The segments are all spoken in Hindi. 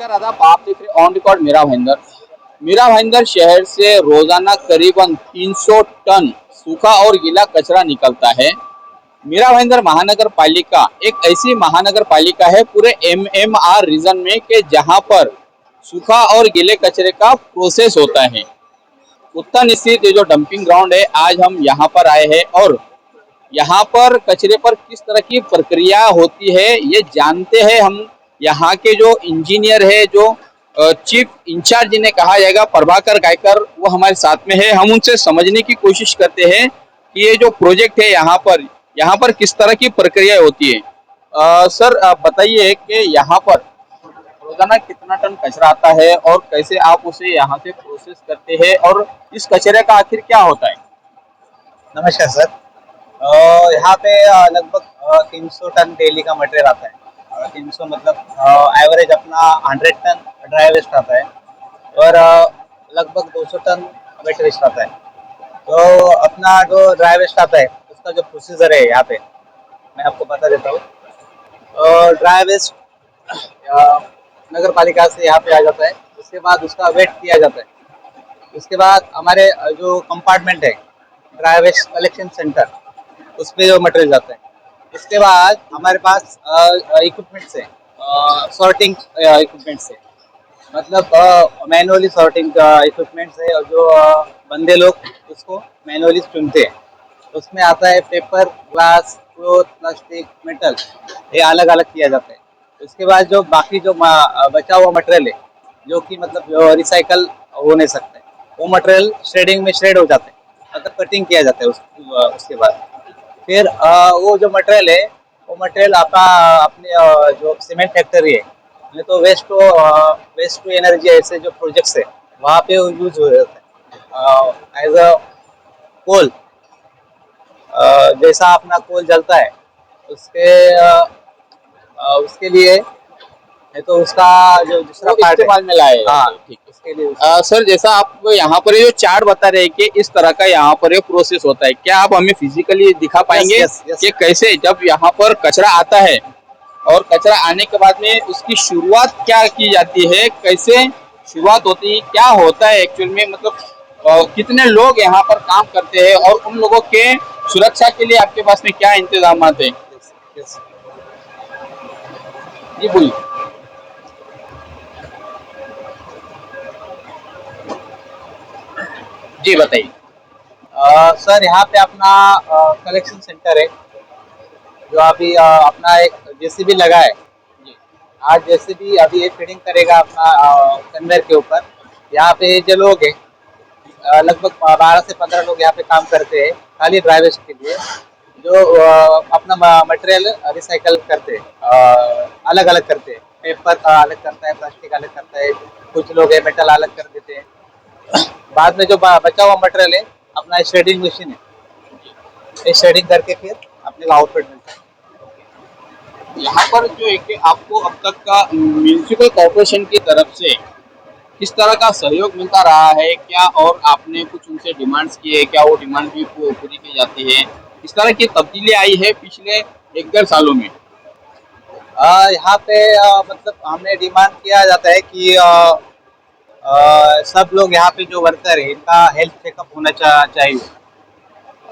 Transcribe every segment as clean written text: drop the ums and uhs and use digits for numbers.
नमस्कार आदाब, आप देख रहे ऑन रिकॉर्ड मेरा भाईंदर शहर से रोजाना करीबन 300 टन सूखा और गीला कचरा निकलता है। मेरा भाईंदर महानगर पालिका एक ऐसी महानगर पालिका है पूरे MMR रीजन में कि जहां पर सूखा और गीले कचरे का प्रोसेस होता है। उत्तर स्थित ये जो डंपिंग ग्राउंड है, आज हम यहाँ पर आए हैं और यहाँ पर कचरे पर किस तरह की प्रक्रिया होती है ये जानते हैं हम। यहाँ के जो इंजीनियर है, जो चीफ इंचार्ज जिन्हें कहा जाएगा, प्रभाकर गायकर, वो हमारे साथ में है। हम उनसे समझने की कोशिश करते हैं कि ये जो प्रोजेक्ट है यहाँ पर किस तरह की प्रक्रिया होती है। सर, आप बताइए कि यहाँ पर रोजाना कितना टन कचरा आता है और कैसे आप उसे यहाँ से प्रोसेस करते हैं और इस कचरे का आखिर क्या होता है। नमस्कार सर। यहाँ पे लगभग 300 टन डेली का मटेरियल आता है। 300 मतलब एवरेज अपना 100 टन ड्राई वेस्ट आता है और लगभग 200 टन वेट वेस्ट आता है। तो अपना जो ड्राई वेस्ट आता है उसका जो प्रोसीजर है यहाँ पे मैं आपको बता देता हूँ। ड्राई वेस्ट नगर पालिका से यहाँ पे आ जाता है, उसके बाद उसका वेट किया जाता है। उसके बाद हमारे जो कंपार्टमेंट है ड्राई वेस्ट कलेक्शन सेंटर, उस पर जो मटेरियल जाता है। उसके बाद हमारे पास इक्विपमेंट्स है, सॉर्टिंग इक्विपमेंट्स है, मतलब मैनुअली सॉर्टिंग इक्विपमेंट्स है और जो बंदे लोग उसको मैनुअली चुनते हैं। उसमें आता है paper, glass, cloth, plastic, metal, ये अलग अलग किया जाता है। उसके बाद जो बाकी जो बचा हुआ मटेरियल है जो कि मतलब जो रिसाइकल हो नहीं सकता है, वो मटेरियल श्रेडिंग में श्रेड हो जाता है, मतलब कटिंग किया जाता है। उसके बाद फिर वो जो मटेरियल है वो मटेरियल आपका अपने जो सीमेंट फैक्ट्री है, नहीं तो वेस्ट टू एनर्जी ऐसे जो प्रोजेक्ट्स है वहाँ पे यूज हो जाता है एज अ कोल। जैसा अपना कोल जलता है उसके लिए, नहीं तो उसका जो दूसरा पार्ट इस्तेमाल में लाए। हाँ, ठीक है। उसके लिए सर, जैसा आप यहाँ पर ये जो चार्ट बता रहे हैं कि इस तरह का यहाँ पर ये प्रोसेस होता है, क्या आप हमें फिजिकली दिखा पाएंगे yes. कि कैसे जब यहाँ पर कचरा आता है और कचरा आने के बाद में उसकी शुरुआत क्या की जाती है, कैसे शुरुआत होती है, क्या होता है एक्चुअल में, मतलब कितने लोग यहाँ पर काम करते हैं और उन लोगों के सुरक्षा के लिए आपके पास में क्या इंतजाम है। yes. जी बोलिए। जी बताइए। सर, यहाँ पे अपना कलेक्शन सेंटर है जो अभी अपना एक जेसीबी लगा है। आज जेसीबी अभी ये फीडिंग करेगा अपना कन्वेयर के ऊपर। यहाँ पे जो लोग हैं लगभग 12 से 15 लोग यहाँ पे काम करते हैं खाली ड्राई वेस्ट के लिए, जो अपना मटेरियल रिसाइकल करते हैं, अलग अलग करते हैं। पेपर अलग करता है, प्लास्टिक अलग करता है, कुछ लोग है मेटल अलग कर देते हैं। बाद में जो बचा हुआ मटेरियल है अपना शेडिंग मशीन है, ये शेडिंग करके फिर अपने को आउटपुट मिलता है। यहाँ पर जो है कि आपको अब तक का म्यूनिसिपल कॉर्पोरेशन की तरफ से किस तरह का सहयोग मिलता रहा है क्या, और आपने कुछ उनसे डिमांड्स की है क्या, वो डिमांड भी पूरी की जाती है, इस तरह की तब्दीली आई है पिछले 1-1.5 सालों में। यहाँ पे मतलब हमें डिमांड किया जाता है कि सब लोग यहाँ पे जो वर्कर है इनका हेल्थ चेकअप होना चाहिए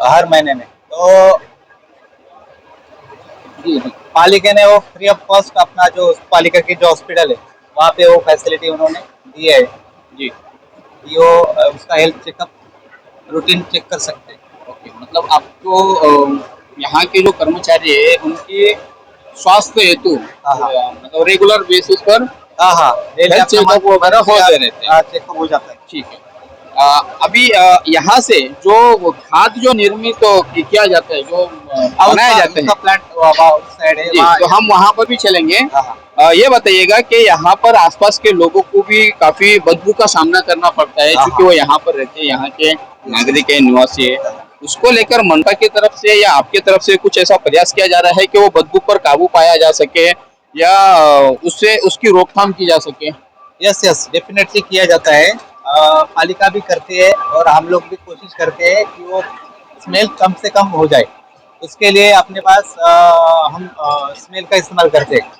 हर महीने में। तो जी जी। पालिका ने वो फ्री ऑफ कॉस्ट अपना जो पालिका की जो हॉस्पिटल है वहाँ पे वो फैसिलिटी उन्होंने दी है जी। कि वो उसका हेल्थ चेकअप रूटीन चेक कर सकते हैं। ओके, मतलब आपको यहाँ के जो कर्मचारी है उनकी स्वास्थ्य हेतु हाँ हाँ मतलब रेगुलर बेसिस पर हाँ हाँ, हेल्थ चेकअप वगैरह होते रहते हैं। चेकअप हो जाता है। ठीक है। अभी यहाँ से जो खाद जो निर्मित किया जाता है, जो बनाया जाता है, प्लांट साइड है जी, तो हम वहाँ पर भी चलेंगे। हाँ हाँ ये बताइएगा कि यहाँ पर आसपास के लोगों को भी काफी बदबू का सामना करना पड़ता है, क्योंकि वो यहाँ पर रहते हैं, यहाँ के नागरिक है, निवासी है। उसको लेकर मनपा की तरफ से या आपकी तरफ से कुछ ऐसा प्रयास किया जा रहा है कि वो बदबू पर काबू पाया जा सके या उससे उसकी रोकथाम की जा सके। यस यस, डेफिनेटली किया जाता है। पालिका भी करती है और हम लोग भी कोशिश करते हैं कि वो स्मेल कम से कम हो जाए। उसके लिए अपने पास हम स्मेल का इस्तेमाल करते हैं,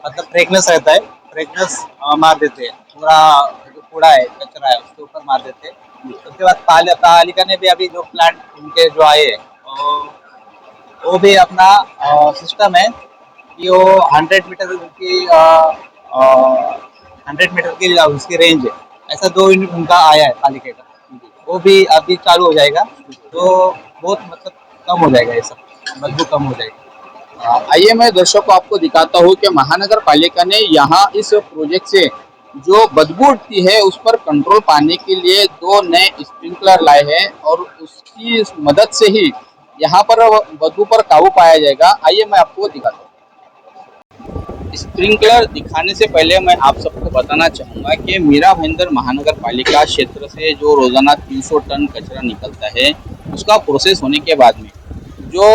मतलब फ्रेगनेंस रहता है फ्रेगनेंस मार देते हैं, पूरा जो कूड़ा है कचरा है उसके ऊपर मार देते हैं। उसके बाद पालिका ने भी अभी जो प्लांट उनके जो आए हैं, वो भी अपना सिस्टम है कि वो 100 मीटर की 100 मीटर की उसकी रेंज है। ऐसा 2 यूनिट उनका आया है पालिका का, वो भी अभी चालू हो जाएगा। तो बहुत मतलब कम हो जाएगा, ये सब बदबू कम हो जाएगी। आइए मैं दर्शकों को आपको दिखाता हूँ कि महानगर पालिका ने यहाँ इस प्रोजेक्ट से जो बदबू उठती है उस पर कंट्रोल पाने के लिए दो नए स्प्रिंकलर लाए हैं और उसकी मदद से ही यहाँ पर बदबू पर काबू पाया जाएगा। आइए मैं आपको दिखाता हूँ। स्प्रिंकलर दिखाने से पहले मैं आप सबको बताना चाहूँगा कि मीरा भाईंदर महानगर पालिका क्षेत्र से जो रोजाना 300 टन कचरा निकलता है उसका प्रोसेस होने के बाद में जो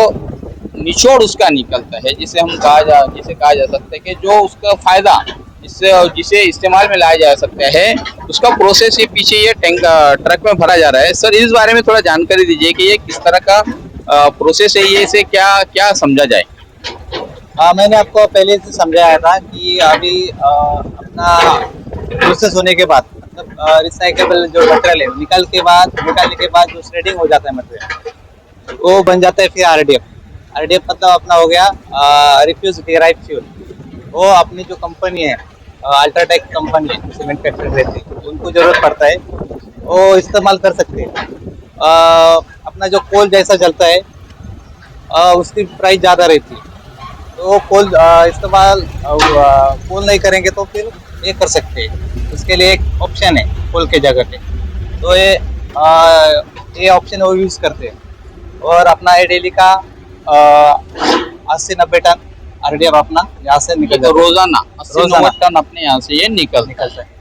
निचोड़ उसका निकलता है, जिसे कहा जा सकता है कि जो उसका फायदा जिसे इस्तेमाल में लाया जा सकता है उसका प्रोसेस ही पीछे ये टैंक ट्रक में भरा जा रहा है। सर इस बारे में थोड़ा जानकारी दीजिए कि ये किस तरह का प्रोसेस है, ये इसे क्या क्या समझा जाए। हाँ, मैंने आपको पहले से समझाया था कि अभी अपना प्रोसेस होने के बाद मतलब रिसाइकेबल जो मटेरियल है निकालने के बाद जो श्रेडिंग हो जाता है मटेरियल, वो बन जाता है फिर आरडीएफ। आरडीएफ मतलब अपना हो गया रिफ्यूज डेराइव फ्यूल। वो अपनी जो कंपनी है अल्ट्राटेक कंपनी है, सीमेंट फैक्ट्री रहती है, उनको जरूरत पड़ता है, वो इस्तेमाल कर सकते हैं। अपना जो कोल जैसा जलता है उसकी प्राइस ज़्यादा रहती है, तो कोल इस्तेमाल कोल नहीं करेंगे तो फिर ये कर सकते हैं। उसके लिए एक ऑप्शन है कोल के जगह पे, तो ये ऑप्शन वो यूज़ करते हैं। और अपना ये डेली का 80-90 टन आरडीएफ अपना यहाँ से निकल जाता है। रोजाना 80-90 टन अपने यहाँ से ये निकलता है।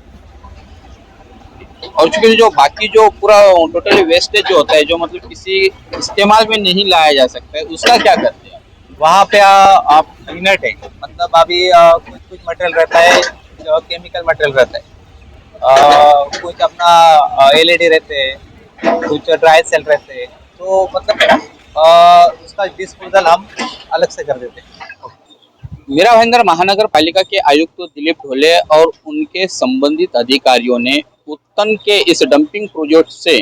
और चूंकि जो बाकी जो पूरा टोटली वेस्टेज जो होता है जो मतलब किसी इस्तेमाल में नहीं लाया जा सकता है उसका क्या करते हैं? वहाँ पे आप इनर्ट है, मतलब अभी कुछ मटेरियल रहता है जो केमिकल मटेरियल रहता है, कुछ अपना एलईडी रहते हैं, कुछ ड्राई सेल रहते हैं, तो मतलब उसका डिस्पोजल हम अलग से कर देते हैं। मीरा भाईंदर महानगर पालिका के आयुक्त दिलीप ढोले और उनके संबंधित अधिकारियों ने उत्तन के इस डंपिंग प्रोजेक्ट से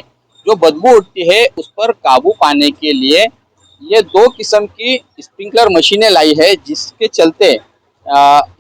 जो बदबू उठती है उस पर काबू पाने के लिए ये 2 किस्म की स्प्रिंकलर मशीनें लाई है, जिसके चलते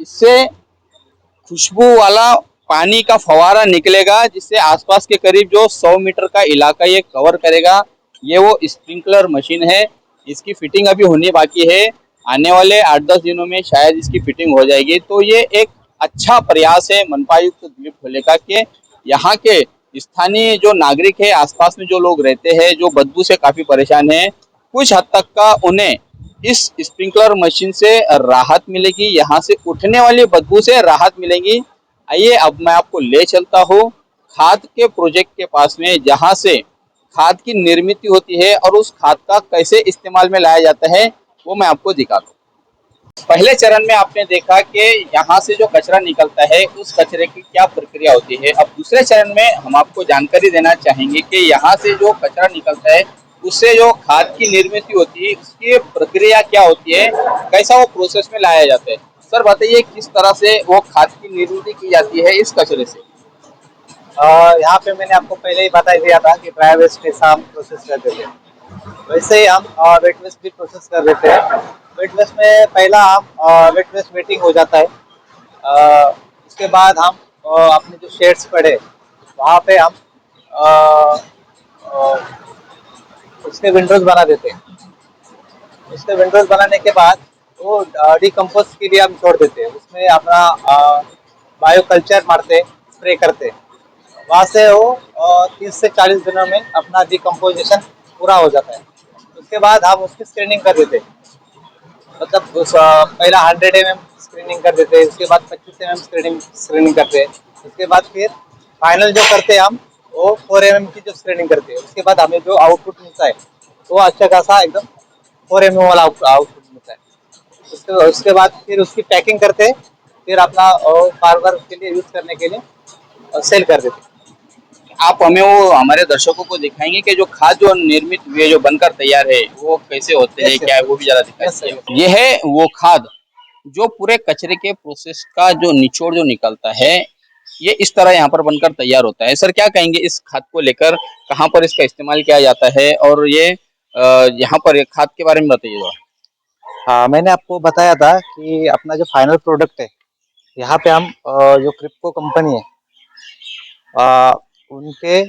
इससे खुशबू वाला पानी का फवारा निकलेगा, जिससे आसपास के करीब जो 100 मीटर का इलाका ये कवर करेगा। ये वो स्प्रिंकलर मशीन है, इसकी फिटिंग अभी होनी बाकी है, आने वाले 8-10 दिनों में शायद इसकी फिटिंग हो जाएगी। तो ये एक अच्छा प्रयास है मनपायुक्त दिलीप ढोले का कि यहाँ के स्थानीय जो नागरिक है, आसपास में जो लोग रहते हैं, जो बदबू से काफी परेशान है, कुछ हद तक का उन्हें इस स्प्रिंकलर मशीन से राहत मिलेगी, यहाँ से उठने वाली बदबू से राहत मिलेगी। आइए अब मैं आपको ले चलता हूँ खाद के प्रोजेक्ट के पास में, जहाँ से खाद की निर्मित होती है और उस खाद का कैसे इस्तेमाल में लाया जाता है वो मैं आपको दिखाता हूँ। पहले चरण में आपने देखा कि यहाँ से जो कचरा निकलता है उस कचरे की क्या प्रक्रिया होती है। अब दूसरे चरण में हम आपको जानकारी देना चाहेंगे कि यहाँ से जो कचरा निकलता है उससे जो खाद की निर्मित होती है उसकी प्रक्रिया क्या होती है, कैसा वो प्रोसेस में लाया जाता है। सर बताइए किस तरह से वो खाद की निर्मित की जाती है इस कचरे से। यहाँ पे मैंने आपको पहले ही बता दिया था कि ड्राई वेस्ट कैसा हम प्रोसेस कर देते हैं, वैसे ही हम वेट वेस्ट भी प्रोसेस कर देते हैं। वेट वेस्ट में पहला हम वेट वेस्ट वेटिंग हो जाता है, उसके बाद हम अपने जो शेड्स पड़े वहाँ पे हम उसके विंडोज बना देते हैं। उसके विंडोज बनाने के बाद वो डिकम्पोज के लिए हम छोड़ देते हैं, उसमें अपना बायो कल्चर मारते स्प्रे करते, वहाँ से वो 30 से 40 दिनों में अपना डिकम्पोजिशन पूरा हो जाता है। उसके बाद हम उसकी स्क्रीनिंग कर देते हैं, मतलब उस पहला 100 mm स्क्रीनिंग कर देते हैं, उसके बाद 25 mm स्क्रीनिंग करते हैं, उसके बाद फिर फाइनल जो करते हैं हम वो 4 mm की जो स्क्रीनिंग करते हैं। उसके बाद हमें जो आउटपुट मिलता है वो अच्छा खासा एकदम 4 mm वाला आउटपुट मिलता है। उसके बाद फिर उसकी पैकिंग करते हैं, फिर अपना फार्मर के लिए यूज करने के लिए सेल कर देते हैं। आप हमें वो हमारे दर्शकों को दिखाएंगे कि जो खाद जो निर्मित हुए जो बनकर तैयार है वो कैसे होते हैं, क्या है, वो भी जरा दिखाइए। ये है वो खाद जो पूरे कचरे के प्रोसेस का जो निचोड़ जो निकलता है, ये इस तरह यहाँ पर बनकर तैयार होता है। सर क्या कहेंगे इस खाद को लेकर, कहाँ पर इसका इस्तेमाल किया जाता है और ये यहाँ पर ये खाद के बारे में बताइए थोड़ा। हाँ, मैंने आपको बताया था कि अपना जो फाइनल प्रोडक्ट है, यहाँ पे हम जो क्रिप्को कंपनी है, अ, उनके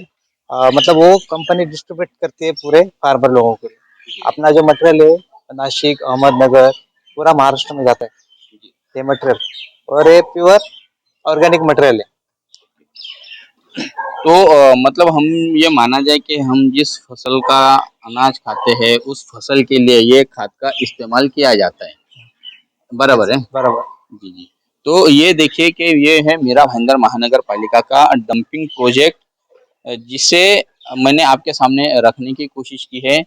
मतलब वो कंपनी डिस्ट्रीब्यूट करती है पूरे फार्मर लोगों के लिए। अपना जो मटेरियल है नासिक, अहमदनगर, पूरा महाराष्ट्र में जाता है ये मटेरियल, और ये प्योर ऑर्गेनिक मटेरियल है। तो मतलब हम ये माना जाए कि हम जिस फसल का अनाज खाते हैं उस फसल के लिए ये खाद का इस्तेमाल किया जाता है, बराबर यस, है? बराबर। जी जी। तो ये देखिए कि ये है मेरा भाईंदर महानगर पालिका का डंपिंग प्रोजेक्ट, जिसे मैंने आपके सामने रखने की कोशिश की है।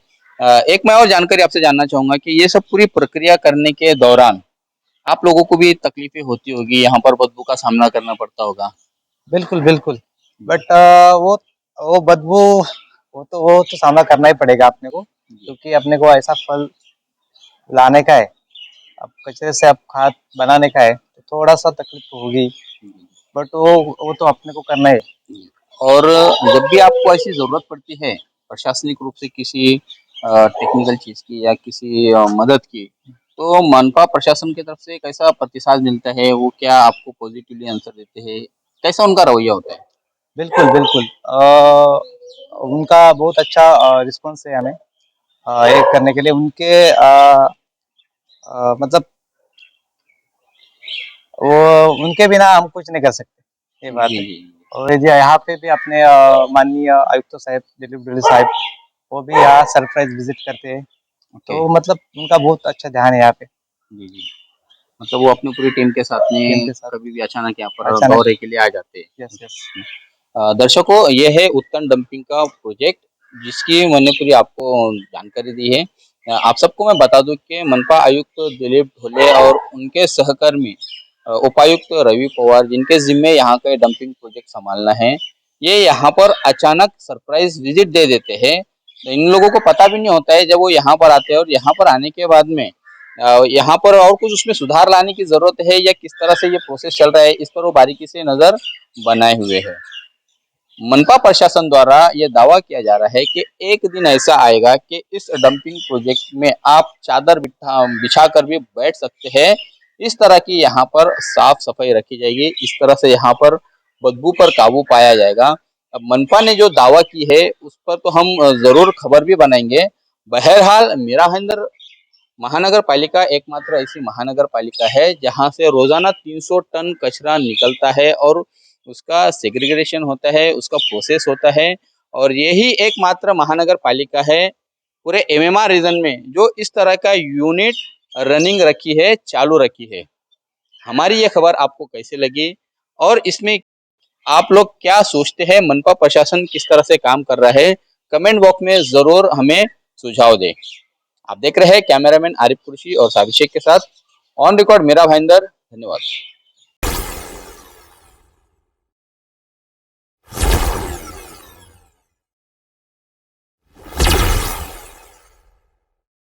एक मैं और जानकारी आपसे जानना चाहूंगा कि ये सब पूरी प्रक्रिया करने के दौरान आप लोगों को भी तकलीफें होती होगी, यहाँ पर बदबू का सामना करना पड़ता होगा। बिल्कुल, बिल्कुल। बट वो बदबू, वो तो सामना करना ही पड़ेगा अपने को, जी क्योंकि अपने को ऐसा फल लाने का है, अब कचरे से अब खाद बनाने का है, तो थोड़ा-सा तकलीफ तो होगी, जी बट वो तो अपने को करना है। जी। और जब भी आपको ऐसी जरूरत पड़ती है प्रशासनिक रूप से किसी टेक्निकल चीज की या किसी मदद की, तो मनपा प्रशासन की तरफ से कैसा प्रतिसाद मिलता है? वो क्या आपको पॉजिटिवली आंसर देते हैं? कैसा उनका रवैया होता है? बिल्कुल, बिल्कुल। उनका बहुत अच्छा रिस्पॉन्स है हमें ये करने के लिए। उनके मतलब वो उनके बिना हम कुछ नहीं कर सकते, ये बात जी है। जी। और ये जो यहाँ पे भी अपने माननीय आयुक्त साहब, दिलीप डिंडे साहब, वो भी यहाँ सरप्राइज़ विज़िट करते हैं, ओके। तो मतलब उनका बहुत अच्छा ध्यान है यहाँ पे, जी जी। मतलब वो अपनी पूरी टीम के साथ टीम में के साथ। कभी भी अचानक यहाँ पर अचानक। दौरे के लिए आ जाते हैं। Yes, yes. दर्शकों, ये है उत्तम डंपिंग का प्रोजेक्ट, जिसकी मैंने पूरी आपको जानकारी दी है। आप सबको मैं बता दूं कि मनपा आयुक्त दिलीप ढोले और उनके सहकर्मी उपायुक्त रवि पवार, जिनके जिम्मे यहाँ का डंपिंग प्रोजेक्ट संभालना है, ये यहाँ पर अचानक सरप्राइज विजिट दे देते हैं। तो इन लोगों को पता भी नहीं होता है जब वो यहाँ पर आते हैं, और यहाँ पर आने के बाद में यहाँ पर और कुछ उसमें सुधार लाने की जरूरत है या किस तरह से ये प्रोसेस चल रहा है, इस पर वो बारीकी से नजर बनाए हुए है। मनपा प्रशासन द्वारा यह दावा किया जा रहा है कि एक दिन ऐसा आएगा कि इस डंपिंग प्रोजेक्ट में आप चादर बिछा कर भी बैठ सकते हैं। इस तरह की यहाँ पर साफ सफाई रखी जाएगी, इस तरह से यहाँ पर बदबू पर काबू पाया जाएगा। अब मनपा ने जो दावा की है उस पर तो हम जरूर खबर भी बनाएंगे। बहरहाल मेरा भाईंदर महानगर पालिका एकमात्र ऐसी महानगर पालिका है जहां से रोजाना 300 टन कचरा निकलता है और उसका सेग्रीगेशन होता है, उसका प्रोसेस होता है। और यही एकमात्र महानगर पालिका है पूरे एमएमआर रीजन में जो इस तरह का यूनिट रनिंग रखी है, चालू रखी है। हमारी ये खबर आपको कैसे लगी और इसमें आप लोग क्या सोचते हैं, मनपा प्रशासन किस तरह से काम कर रहा है, कमेंट बॉक्स में जरूर हमें सुझाव दें। आप देख रहे हैं कैमरामैन आरिफ कुर्शी और अभिषेक के साथ ऑन रिकॉर्ड मेरा भाईंदर। धन्यवाद।